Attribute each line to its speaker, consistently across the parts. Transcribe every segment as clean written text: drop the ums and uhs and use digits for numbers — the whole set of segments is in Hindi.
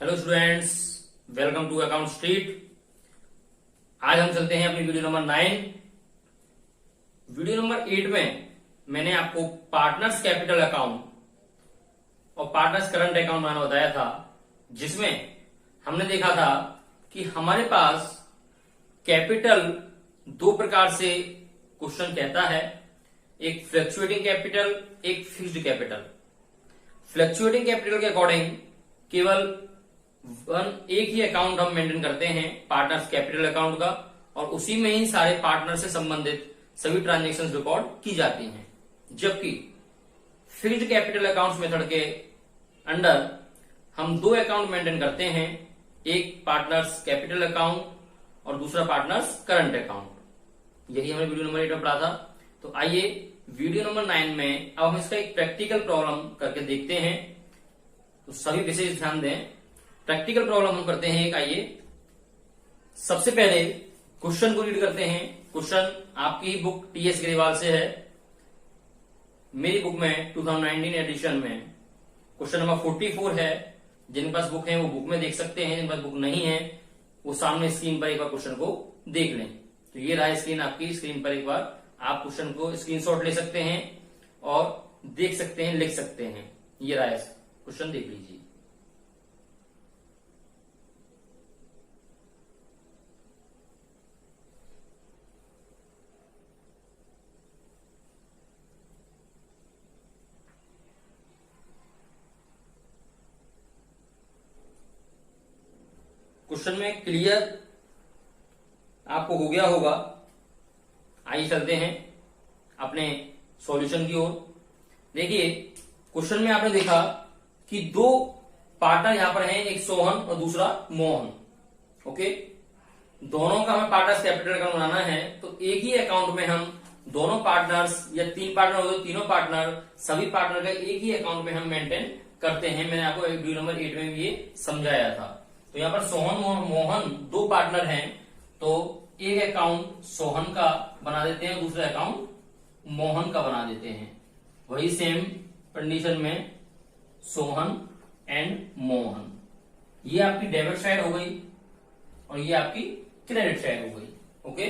Speaker 1: Hello students, welcome to account street. आज हम चलते हैं अपनी वीडियो नंबर 9। वीडियो नंबर 8 में मैंने आपको पार्टनर्स कैपिटल अकाउंट और पार्टनर्स करंट अकाउंट बनाना बताया था, जिसमें हमने देखा था कि हमारे पास कैपिटल दो प्रकार से क्वेश्चन कहता है, एक फ्लक्चुएटिंग कैपिटल, एक फिक्स्ड कैपिटल। फ्लक्चुएटिंग कैपिटल के अकॉर्डिंग केवल एक ही अकाउंट हम मेंटेन करते हैं, पार्टनर्स कैपिटल अकाउंट का, और उसी में ही सारे पार्टनर से संबंधित सभी ट्रांजैक्शंस रिकॉर्ड की जाती हैं। जबकि फिक्स्ड कैपिटल अकाउंट्स मेथड के अंडर हम दो अकाउंट मेंटेन करते हैं, एक पार्टनर्स कैपिटल अकाउंट और दूसरा पार्टनर्स करंट अकाउंट। यही हमने वीडियो नंबर 8 में पढ़ा था। तो आइए वीडियो नंबर 9 में अब हम इसका एक प्रैक्टिकल प्रॉब्लम करके देखते हैं। तो सभी विशेष ध्यान दें, प्रैक्टिकल प्रॉब्लम हम करते हैं एक। आइए सबसे पहले क्वेश्चन को रीड करते हैं। क्वेश्चन आपकी ही बुक टीएस ग्रेवाल से है। मेरी बुक में 2019 एडिशन में क्वेश्चन नंबर 44 है। जिनके पास बुक है वो बुक में देख सकते हैं, जिनके पास बुक नहीं है वो सामने स्क्रीन पर एक बार क्वेश्चन को देख लें। तो ये रहा स्क्रीन, आपकी स्क्रीन पर एक बार आप क्वेश्चन को स्क्रीनशॉट ले सकते हैं और देख सकते हैं, लिख सकते हैं। ये रहा क्वेश्चन, देख लीजिए। क्वेश्चन में क्लियर आपको हो गया होगा। आइए चलते हैं अपने सॉल्यूशन की ओर। देखिए क्वेश्चन में आपने देखा कि दो पार्टनर यहां पर हैं, एक सोहन और दूसरा मोहन। ओके, दोनों का हमें पार्टनर्स कैपिटल अकाउंट बनाना है। तो एक ही अकाउंट में हम दोनों पार्टनर्स, या तीन पार्टनर हो तो तीनों पार्टनर, सभी पार्टनर का एक ही अकाउंट में हम मेंटेन करते हैं। मैंने आपको वीडियो नंबर 8 में भी ये समझाया था। तो यहाँ पर सोहन और मोहन दो पार्टनर हैं, तो एक अकाउंट सोहन का बना देते हैं, दूसरा अकाउंट मोहन का बना देते हैं। वही सेम कंडीशन में सोहन एंड मोहन। ये आपकी डेबिट साइड हो गई और ये आपकी क्रेडिट साइड हो गई। ओके,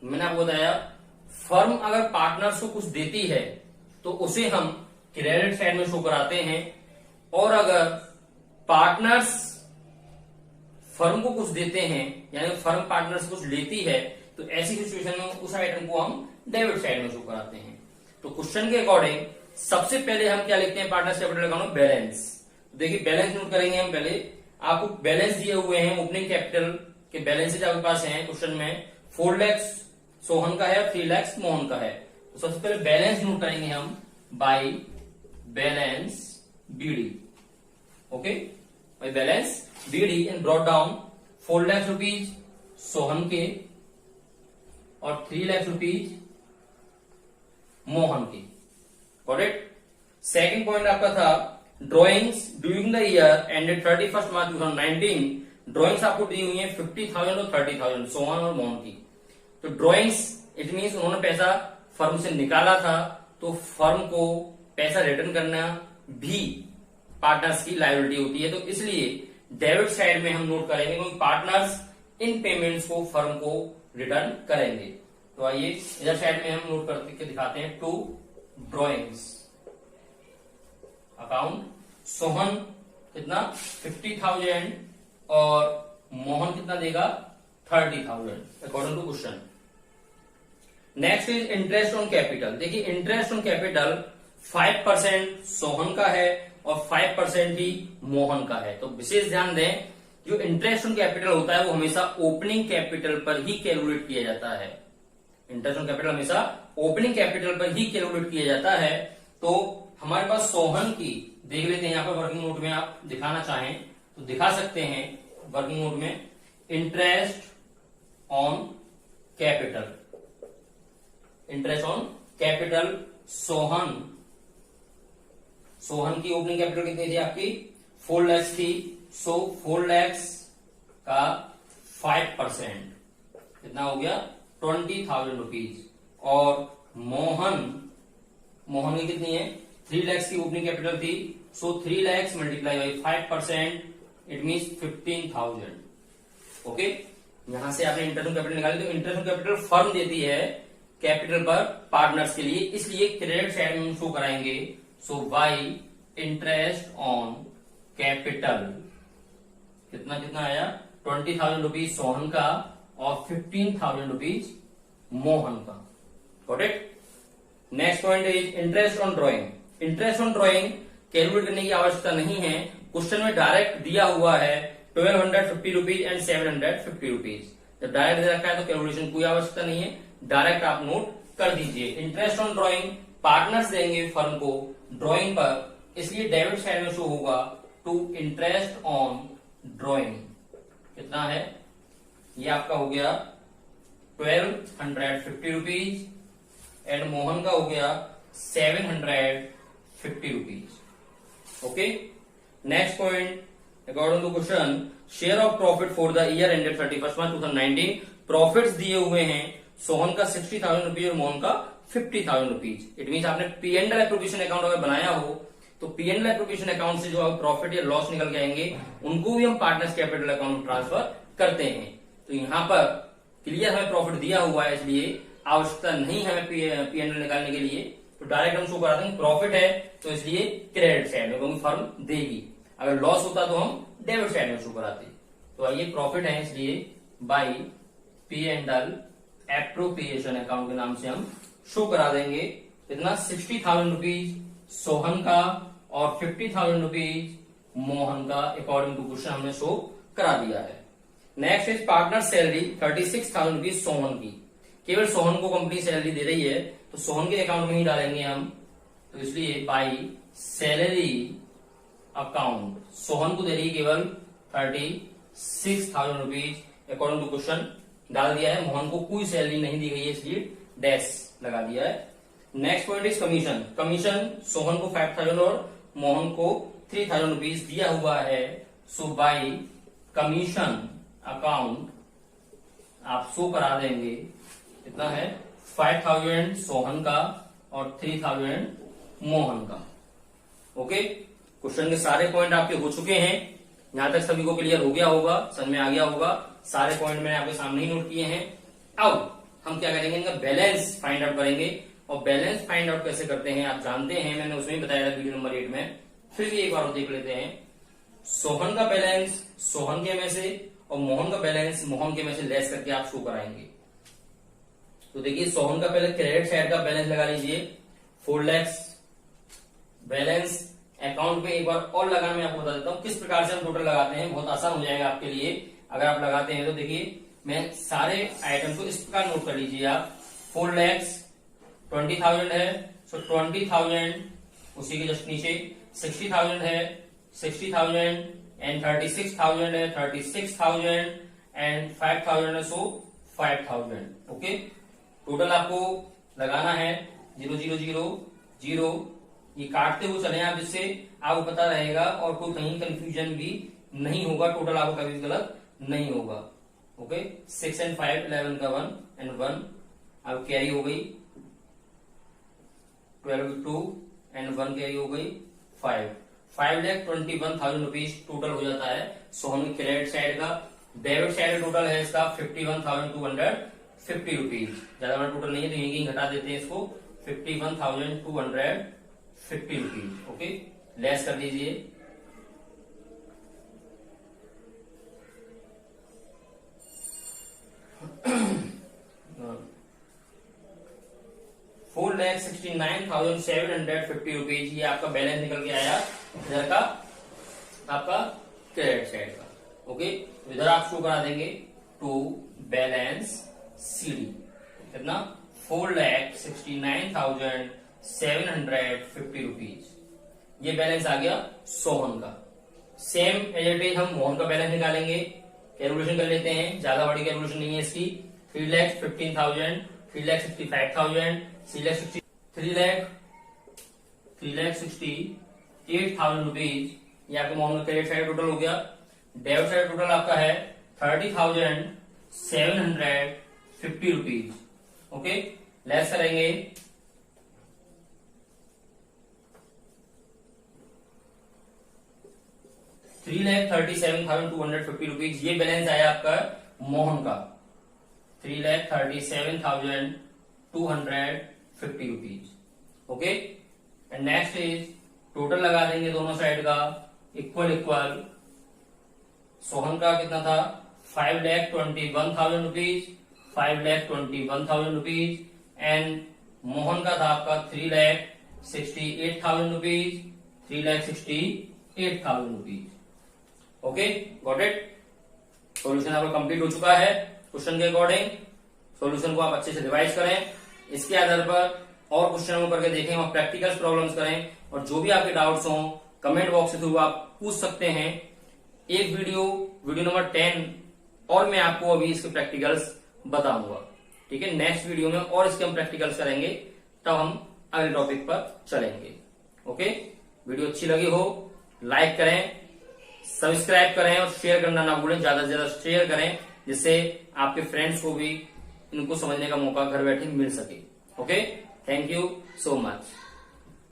Speaker 1: मैंने आपको बताया फर्म अगर पार्टनर्स को कुछ देती है तो उसे हम क्रेडिट साइड में शो कराते हैं, और अगर पार्टनर्स फर्म को कुछ देते हैं, यानी फर्म पार्टनर से कुछ लेती है, तो ऐसी सिचुएशन में उस आइटम को हम डेबिट साइड में शो कराते हैं। तो क्वेश्चन के अकॉर्डिंग सबसे पहले हम क्या लिखते हैं, पार्टनर्स कैपिटल अकाउंट में बैलेंस। तो देखिए बैलेंस नोट करेंगे हम। पहले आपको बैलेंस दिए हुए हैं, ओपनिंग कैपिटल के बैलेंसेज आपके पास हैं क्वेश्चन में। 4 लाख सोहन का है और 3 लाख मोहन का है। तो सबसे पहले बैलेंस नोट करेंगे हम by balance BD. Okay, by balance BD and brought down 4 lakh rupees Sohan के और 3 लाख रुपीज मोहन के। Got it. सेकेंड पॉइंट आपका था drawings during the year ended 31 March 2019। Drawings आपको दी हुई है 50,000 और 30,000 सोहन और मोहन की। तो ड्रॉइंग्स इट मीन्स उन्होंने पैसा फर्म से निकाला था, तो फर्म को पैसा रिटर्न करना भी पार्टनर्स की लायबिलिटी होती है। तो इसलिए डेबिट साइड में हम नोट करेंगे, क्योंकि पार्टनर्स इन पेमेंट्स को फर्म को रिटर्न करेंगे। तो आइए इधर साइड में हम नोट करके दिखाते हैं। टू ड्रॉइंग्स अकाउंट, सोहन कितना 50,000 और मोहन कितना देगा 30,000 according to question. Next is interest on capital. देखिए इंटरेस्ट ऑन कैपिटल 5% सोहन का है और 5% ही मोहन का है। तो विशेष ध्यान दें, जो इंटरेस्ट ऑन कैपिटल होता है वो हमेशा ओपनिंग कैपिटल पर ही कैलकुलेट किया जाता है। इंटरेस्ट ऑन कैपिटल हमेशा ओपनिंग कैपिटल पर ही कैलकुलेट किया जाता है। तो हमारे पास सोहन की देख लेते हैं, यहाँ पर वर्किंग नोट में आप दिखाना चाहें तो दिखा सकते हैं। वर्किंग नोट में interest on capital, interest on capital Sohan की ओपनिंग कैपिटल कितनी थी आपकी 4 लाख थी। सो 4 लाख का 5% कितना हो गया 20,000 रुपीज। और मोहन की कितनी है 3 लाख की ओपनिंग कैपिटल थी। सो 3 lakh multiply by 5% it means 15,000। Okay, यहां से आपने इंटरेस्ट ऑन कैपिटल निकाली, तो इंटरेस्ट ऑन कैपिटल फर्म देती है कैपिटल पर पार्टनर्स के लिए, इसलिए क्रेडिट साइड में शो कराएंगे। So by interest on capital कितना कितना आया, 20,000 रुपीज सोहन का और 15,000 रुपीज मोहन का। Got it. Next point is interest on drawing. Interest on drawing calculate करने की आवश्यकता नहीं है, क्वेश्चन में डायरेक्ट दिया हुआ है 1250 रुपीज एंड 750 रुपीज। जब डायरेक्ट दे रखा है तो कैलकुलेशन कोई आवश्यकता नहीं है, डायरेक्ट आप नोट कर दीजिए। इंटरेस्ट ऑन ड्रॉइंग पार्टनर्स देंगे फर्म को ड्रॉइंग पर, इसलिए डेबिट साइड में शो होगा टू इंटरेस्ट ऑन ड्रॉइंग। कितना है, ये आपका हो गया 1250 रुपीज एंड मोहन का हो गया 750 rupees. Okay, next point according to question, share of profit for the year ended 31 March 2019। Profits दिए हुए हैं सोहन का 60,000 रुपीज और मोहन का 50,000 रुपीज। इट मीन आपने P and L appropriation account अगर बनाया हो तो P and L appropriation account से जो प्रॉफिट या लॉस निकल के आएंगे उनको भी हम पार्टनर्स कैपिटल अकाउंट में ट्रांसफर करते हैं। तो यहाँ पर क्लियर हमें प्रॉफिट दिया हुआ है, इसलिए आवश्यकता नहीं है हमें पी एंड एल निकालने के लिए, तो डायरेक्ट हम शो करा देंगे। प्रॉफिट है तो इसलिए क्रेडिट साइड में क्योंकि फर्म देगी, अगर लॉस होता तो हम डेबिट साइड में शो कराते। तो आइए प्रॉफिट है इसलिए by P and L appropriation account के नाम से हम शो करा देंगे। इतना 60,000 रुपीज सोहन का और 50,000 रुपीज मोहन का अकॉर्डिंग टू क्वेश्चन हमने शो करा दिया है। Next is partner salary 36,000 rupees Sohan की। केवल सोहन को कंपनी सैलरी दे रही है तो सोहन के अकाउंट में ही डालेंगे हम, तो इसलिए बाई सैलरी अकाउंट सोहन को दे रही है केवल 36,000 रुपीज अकॉर्डिंग टू क्वेश्चन डाल दिया है। मोहन को कोई सैलरी नहीं दी गई है इसलिए डैश लगा दिया है। Next point is commission. Commission Sohan को 5,000 और मोहन को 3,000 रुपीज दिया हुआ है। सो बाई कमीशन अकाउंट आप शो करा देंगे, कितना है 5,000 सोहन का और 3,000 मोहन का। ओके, क्वेश्चन के सारे पॉइंट आपके हो चुके हैं, यहां तक सभी को क्लियर हो गया होगा, समझ में आ गया होगा। सारे पॉइंट मैंने आपके सामने ही नोट किए हैं। अब हम क्या करेंगे, इनका बैलेंस फाइंड आउट करेंगे। और बैलेंस फाइंड आउट कैसे करते हैं आप जानते हैं, मैंने उसमें ही बताया था वीडियो नंबर 8 में, फिर भी एक बार देख लेते हैं। सोहन का बैलेंस सोहन के में से और मोहन का बैलेंस मोहन के में से लेस करके आप शो कराएंगे। तो देखिए सोहन का पहले क्रेडिट साइड का बैलेंस लगा लीजिए 4 लाख। बैलेंस अकाउंट में एक बार और लगाना मैं आपको बता देता हूं किस प्रकार से हम टोटल लगाते हैं, बहुत आसान हो जाएगा आपके लिए अगर आप लगाते हैं। तो देखिए मैं सारे आइटम को इस प्रकार नोट कर लीजिए आप। 4 लाख 20,000 है, सो 20,000 उसी के जस्ट नीचे 60,000 है, 60,000 एंड 36,000 है, 36,000 एंड 5,000 है, सो 5,000। ओके, टोटल आपको लगाना है 0,0,0,0। ये काटते हुए चले आप, जिससे आपको पता रहेगा और कोई कहीं कंफ्यूजन भी नहीं होगा, टोटल आपको कभी गलत नहीं होगा। ओके, 6 एंड 5 11 का 1 एंड 1 अब कैरी हो गई, 12 2 एंड 1 कैरी हो गई 5। 5,21,000 रुपीज टोटल हो जाता है सोहन की क्रेडिट साइड का। डेबिट साइड टोटल है इसका 51,250 रुपीज। ज्यादा बड़ा टोटल नहीं है तो यहीं घटा देते हैं इसको, 51,250 रुपीज। ओके, लेस कर दीजिए। ₹4,69,750 रुपीज ये आपका बैलेंस निकल के आया इधर का आपका क्रेडिट साइड का। ओके, तो इधर आप शो करा देंगे टू बैलेंस सीडी कितना 4,69,750 रुपीज। ये बैलेंस आ गया सोहन का। सेम एज इट इज हम मोहन का बैलेंस निकालेंगे, कैलकुलेशन कर लेते हैं, ज्यादा बड़ी कैलकुलेशन नहीं है इसकी। 3,15,000, 3,65,000, 3,68,000 रुपीज ये आपके मोहन का क्रेडिट साइड टोटल हो गया। डेबिट साइड टोटल आपका है 30,750 रुपीज। ओके, लेस करेंगे 3,37,250 रुपीज ये बैलेंस आया आपका मोहन का 3,37,250 rupees. Okay, and next is total लगा देंगे दोनों साइड का इक्वल इक्वल। सोहन का कितना था 5,21,000 रुपीज, 5,21,000 रुपीज एंड मोहन का था आपका 3,68,000 rupees, 3,68,000 rupees. Okay, got it. Solution आपका कंप्लीट हो चुका है। क्वेश्चन के अकॉर्डिंग सॉल्यूशन को आप अच्छे से रिवाइज करें, इसके आधार पर और क्वेश्चन करके देखें और प्रैक्टिकल प्रॉब्लम्स करें, और जो भी आपके डाउट्स हो कमेंट बॉक्स के थ्रू आप पूछ सकते हैं। एक वीडियो नंबर 10 और मैं आपको अभी इसके प्रैक्टिकल्स बताऊंगा। ठीक है, नेक्स्ट वीडियो में और इसके हम प्रैक्टिकल्स करेंगे, तब हम अगले टॉपिक पर चलेंगे। ओके, वीडियो अच्छी लगी हो लाइक करें, सब्सक्राइब करें और शेयर करना ना भूलें, ज्यादा से ज्यादा शेयर करें, जिससे आपके फ्रेंड्स को भी इनको समझने का मौका घर बैठे मिल सके। Okay, thank you so much.